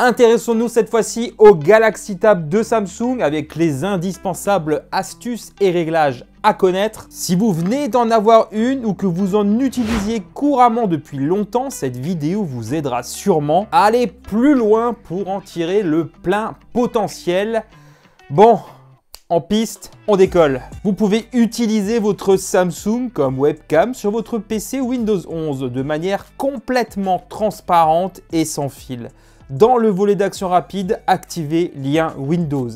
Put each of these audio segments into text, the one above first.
Intéressons-nous cette fois-ci au Galaxy Tab de Samsung avec les indispensables astuces et réglages à connaître. Si vous venez d'en avoir une ou que vous en utilisiez couramment depuis longtemps, cette vidéo vous aidera sûrement à aller plus loin pour en tirer le plein potentiel. Bon, en piste, on décolle. Vous pouvez utiliser votre Samsung comme webcam sur votre PC Windows 11 de manière complètement transparente et sans fil. Dans le volet d'action rapide, activez lien Windows.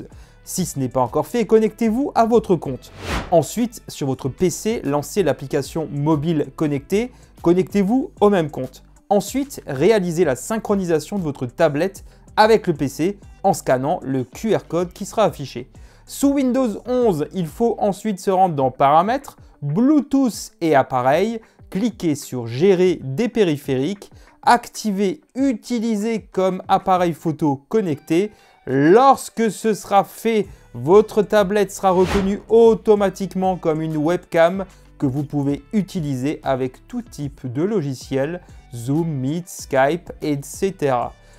Si ce n'est pas encore fait, connectez-vous à votre compte. Ensuite, sur votre PC, lancez l'application mobile connectée. Connectez-vous au même compte. Ensuite, réalisez la synchronisation de votre tablette avec le PC en scannant le QR code qui sera affiché. Sous Windows 11, il faut ensuite se rendre dans Paramètres, Bluetooth et appareil, cliquez sur Gérer des périphériques, activez Utiliser comme appareil photo connecté. Lorsque ce sera fait, votre tablette sera reconnue automatiquement comme une webcam que vous pouvez utiliser avec tout type de logiciel, Zoom, Meet, Skype, etc.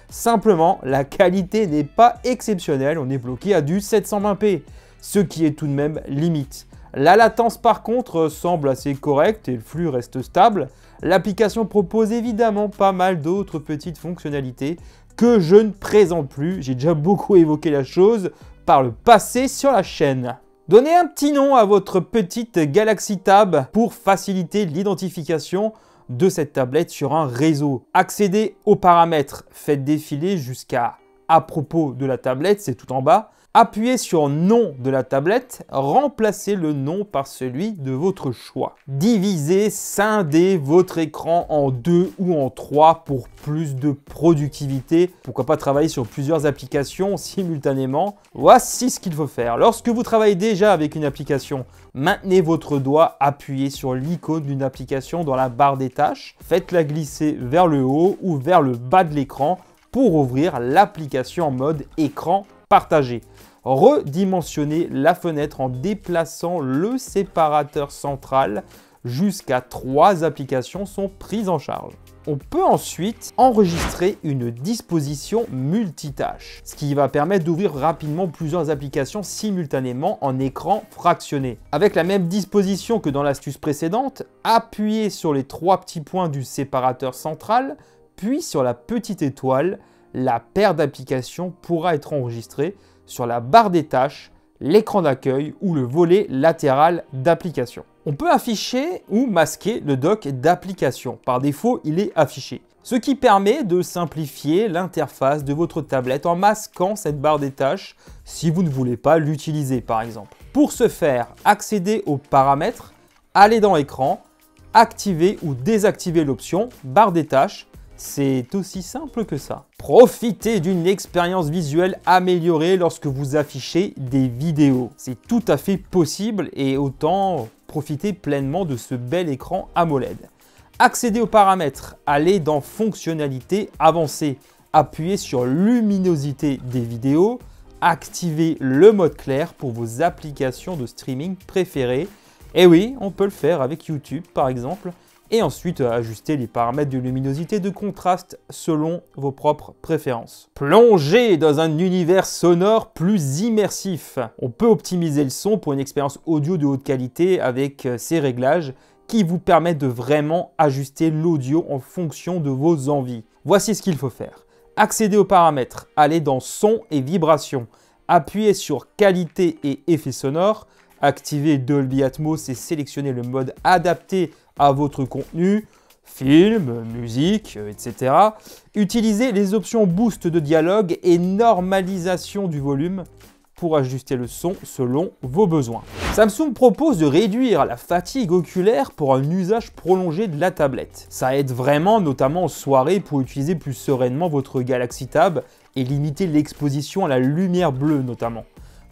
Simplement, la qualité n'est pas exceptionnelle, on est bloqué à du 720p, ce qui est tout de même limite. La latence par contre semble assez correcte et le flux reste stable. L'application propose évidemment pas mal d'autres petites fonctionnalités que je ne présente plus. J'ai déjà beaucoup évoqué la chose par le passé sur la chaîne. Donnez un petit nom à votre petite Galaxy Tab pour faciliter l'identification de cette tablette sur un réseau. Accédez aux paramètres, faites défiler jusqu'à à propos de la tablette, c'est tout en bas. Appuyez sur nom de la tablette, remplacez le nom par celui de votre choix. Divisez, scindez votre écran en 2 ou en 3 pour plus de productivité. Pourquoi pas travailler sur plusieurs applications simultanément. Voici ce qu'il faut faire. Lorsque vous travaillez déjà avec une application, maintenez votre doigt appuyé sur l'icône d'une application dans la barre des tâches. Faites-la glisser vers le haut ou vers le bas de l'écran pour ouvrir l'application en mode écran partagé. Redimensionnez la fenêtre en déplaçant le séparateur central jusqu'à 3 applications sont prises en charge. On peut ensuite enregistrer une disposition multitâche, ce qui va permettre d'ouvrir rapidement plusieurs applications simultanément en écran fractionné. Avec la même disposition que dans l'astuce précédente, appuyez sur les 3 petits points du séparateur central, puis sur la petite étoile. La paire d'applications pourra être enregistrée sur la barre des tâches, l'écran d'accueil ou le volet latéral d'application. On peut afficher ou masquer le dock d'application. Par défaut, il est affiché. Ce qui permet de simplifier l'interface de votre tablette en masquant cette barre des tâches si vous ne voulez pas l'utiliser par exemple. Pour ce faire, accédez aux paramètres, allez dans Écran, activez ou désactivez l'option barre des tâches. C'est aussi simple que ça. Profitez d'une expérience visuelle améliorée lorsque vous affichez des vidéos. C'est tout à fait possible et autant profiter pleinement de ce bel écran AMOLED. Accédez aux paramètres, allez dans Fonctionnalités avancées, appuyez sur Luminosité des vidéos, activez le mode clair pour vos applications de streaming préférées. Et oui, on peut le faire avec YouTube par exemple. Et ensuite ajuster les paramètres de luminosité de contraste selon vos propres préférences. Plongez dans un univers sonore plus immersif. On peut optimiser le son pour une expérience audio de haute qualité avec ces réglages qui vous permettent de vraiment ajuster l'audio en fonction de vos envies. Voici ce qu'il faut faire. Accédez aux paramètres, allez dans Son et Vibrations, appuyez sur Qualité et effets sonores, activez Dolby Atmos et sélectionnez le mode adapté à votre contenu, film, musique, etc. Utilisez les options Boost de dialogue et normalisation du volume pour ajuster le son selon vos besoins. Samsung propose de réduire la fatigue oculaire pour un usage prolongé de la tablette. Ça aide vraiment, notamment en soirée, pour utiliser plus sereinement votre Galaxy Tab et limiter l'exposition à la lumière bleue notamment.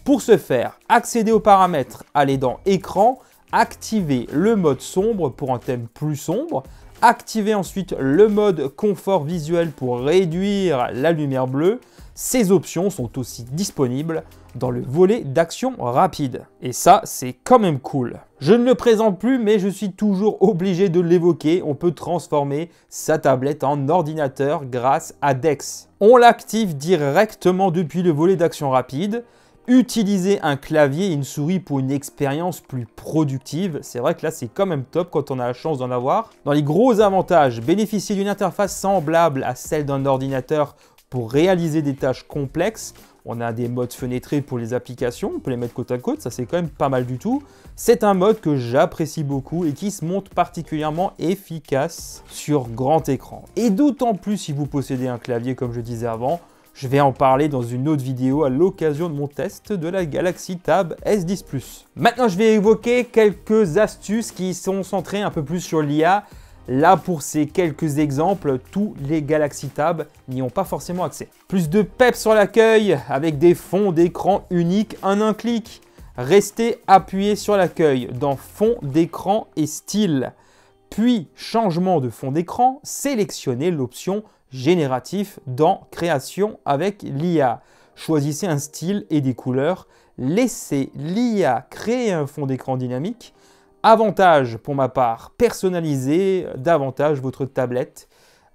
Pour ce faire, accédez aux paramètres, allez dans Écran, activez le mode sombre pour un thème plus sombre, activez ensuite le mode confort visuel pour réduire la lumière bleue, Ces options sont aussi disponibles dans le volet d'action rapide. Et ça, c'est quand même cool. Je ne le présente plus, mais je suis toujours obligé de l'évoquer. On peut transformer sa tablette en ordinateur grâce à Dex. On l'active directement depuis le volet d'action rapide. Utiliser un clavier et une souris pour une expérience plus productive, c'est vrai que là c'est quand même top quand on a la chance d'en avoir. Dans les gros avantages, bénéficier d'une interface semblable à celle d'un ordinateur pour réaliser des tâches complexes. On a des modes fenêtrés pour les applications, on peut les mettre côte à côte, ça c'est quand même pas mal du tout. C'est un mode que j'apprécie beaucoup et qui se montre particulièrement efficace sur grand écran. Et d'autant plus si vous possédez un clavier comme je disais avant. Je vais en parler dans une autre vidéo à l'occasion de mon test de la Galaxy Tab S10 Plus. Maintenant, je vais évoquer quelques astuces qui sont centrées un peu plus sur l'IA. Là, pour ces quelques exemples, tous les Galaxy Tab n'y ont pas forcément accès. Plus de pep sur l'accueil avec des fonds d'écran uniques en un clic. Restez appuyé sur l'accueil dans fond d'écran et style. Puis, changement de fond d'écran, sélectionnez l'option génératif dans création avec l'IA. Choisissez un style et des couleurs. Laissez l'IA créer un fond d'écran dynamique. Avantage pour ma part, personnalisez davantage votre tablette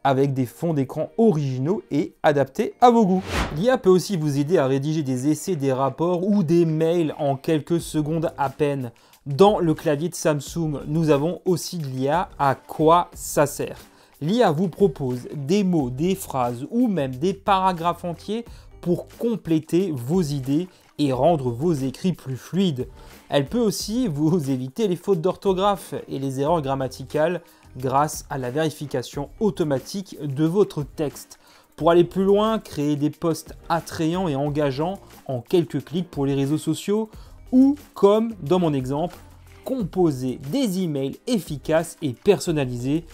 avec des fonds d'écran originaux et adaptés à vos goûts. L'IA peut aussi vous aider à rédiger des essais, des rapports ou des mails en quelques secondes à peine. Dans le clavier de Samsung, nous avons aussi de l'IA. À quoi ça sert ? L'IA vous propose des mots, des phrases ou même des paragraphes entiers pour compléter vos idées et rendre vos écrits plus fluides. Elle peut aussi vous éviter les fautes d'orthographe et les erreurs grammaticales grâce à la vérification automatique de votre texte. Pour aller plus loin, créer des posts attrayants et engageants en quelques clics pour les réseaux sociaux ou, comme dans mon exemple, composer des emails efficaces et personnalisés.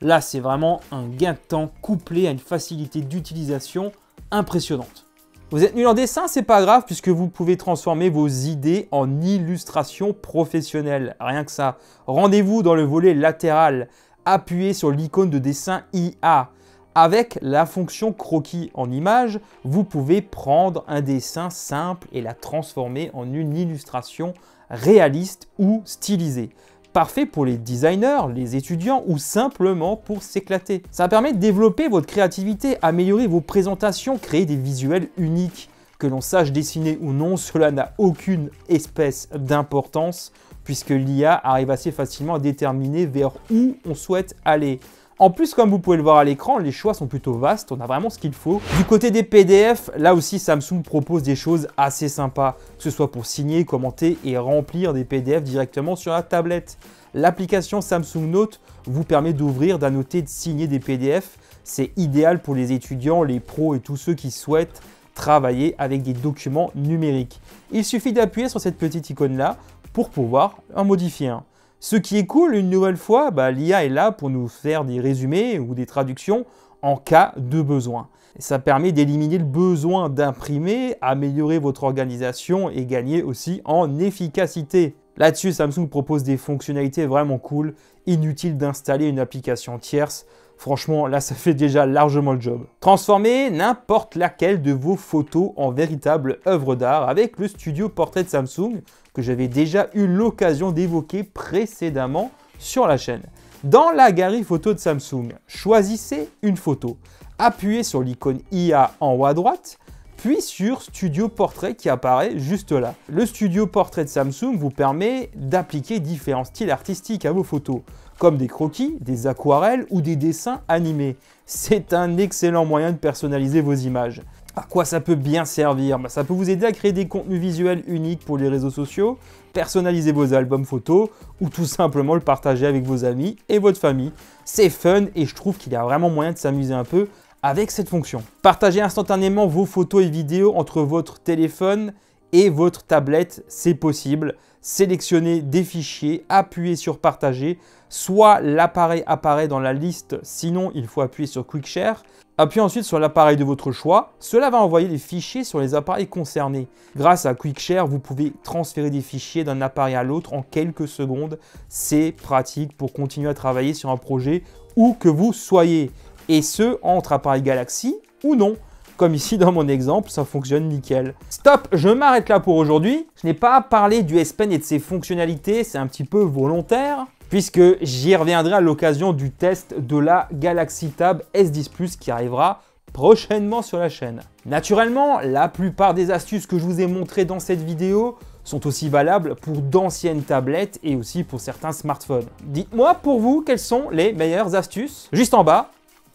Là, c'est vraiment un gain de temps couplé à une facilité d'utilisation impressionnante. Vous êtes nul en dessin, c'est pas grave puisque vous pouvez transformer vos idées en illustration professionnelle. Rien que ça. Rendez-vous dans le volet latéral. Appuyez sur l'icône de dessin IA. Avec la fonction croquis en image, vous pouvez prendre un dessin simple et la transformer en une illustration réaliste ou stylisée. Parfait pour les designers, les étudiants ou simplement pour s'éclater. Ça permet de développer votre créativité, améliorer vos présentations, créer des visuels uniques. Que l'on sache dessiner ou non, cela n'a aucune espèce d'importance puisque l'IA arrive assez facilement à déterminer vers où on souhaite aller. En plus, comme vous pouvez le voir à l'écran, les choix sont plutôt vastes, on a vraiment ce qu'il faut. Du côté des PDF, là aussi Samsung propose des choses assez sympas, que ce soit pour signer, commenter et remplir des PDF directement sur la tablette. L'application Samsung Note vous permet d'ouvrir, d'annoter, de signer des PDF. C'est idéal pour les étudiants, les pros et tous ceux qui souhaitent travailler avec des documents numériques. Il suffit d'appuyer sur cette petite icône-là pour pouvoir en modifier un. Ce qui est cool, une nouvelle fois, l'IA est là pour nous faire des résumés ou des traductions en cas de besoin. Et ça permet d'éliminer le besoin d'imprimer, améliorer votre organisation et gagner aussi en efficacité. Là-dessus, Samsung propose des fonctionnalités vraiment cool. Inutile d'installer une application tierce. Franchement, là, ça fait déjà largement le job. Transformez n'importe laquelle de vos photos en véritable œuvre d'art avec le studio portrait de Samsung que j'avais déjà eu l'occasion d'évoquer précédemment sur la chaîne. Dans la galerie photo de Samsung, choisissez une photo. Appuyez sur l'icône IA en haut à droite, puis sur Studio Portrait qui apparaît juste là. Le Studio Portrait de Samsung vous permet d'appliquer différents styles artistiques à vos photos, comme des croquis, des aquarelles ou des dessins animés. C'est un excellent moyen de personnaliser vos images. À quoi ça peut bien servir? Ça peut vous aider à créer des contenus visuels uniques pour les réseaux sociaux, personnaliser vos albums photos ou tout simplement le partager avec vos amis et votre famille. C'est fun et je trouve qu'il y a vraiment moyen de s'amuser un peu avec cette fonction. Partagez instantanément vos photos et vidéos entre votre téléphone et votre tablette, c'est possible. Sélectionnez des fichiers, appuyez sur partager, soit l'appareil apparaît dans la liste, sinon il faut appuyer sur Quick Share. Appuyez ensuite sur l'appareil de votre choix, cela va envoyer les fichiers sur les appareils concernés. Grâce à Quick Share, vous pouvez transférer des fichiers d'un appareil à l'autre en quelques secondes. C'est pratique pour continuer à travailler sur un projet où que vous soyez, et ce entre appareils Galaxy ou non. comme ici dans mon exemple, ça fonctionne nickel. Stop, je m'arrête là pour aujourd'hui. Je n'ai pas parlé du S Pen et de ses fonctionnalités, c'est un petit peu volontaire, puisque j'y reviendrai à l'occasion du test de la Galaxy Tab S10 Plus qui arrivera prochainement sur la chaîne. Naturellement, la plupart des astuces que je vous ai montrées dans cette vidéo sont aussi valables pour d'anciennes tablettes et aussi pour certains smartphones. Dites-moi pour vous quelles sont les meilleures astuces juste en bas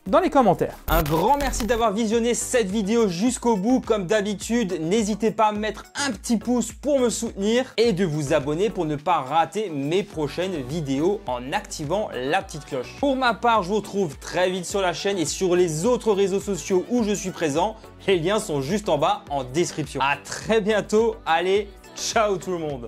dans les commentaires. Un grand merci d'avoir visionné cette vidéo jusqu'au bout. Comme d'habitude, n'hésitez pas à mettre un petit pouce pour me soutenir et de vous abonner pour ne pas rater mes prochaines vidéos en activant la petite cloche. Pour ma part, je vous retrouve très vite sur la chaîne et sur les autres réseaux sociaux où je suis présent. Les liens sont juste en bas en description. À très bientôt. Allez, ciao tout le monde.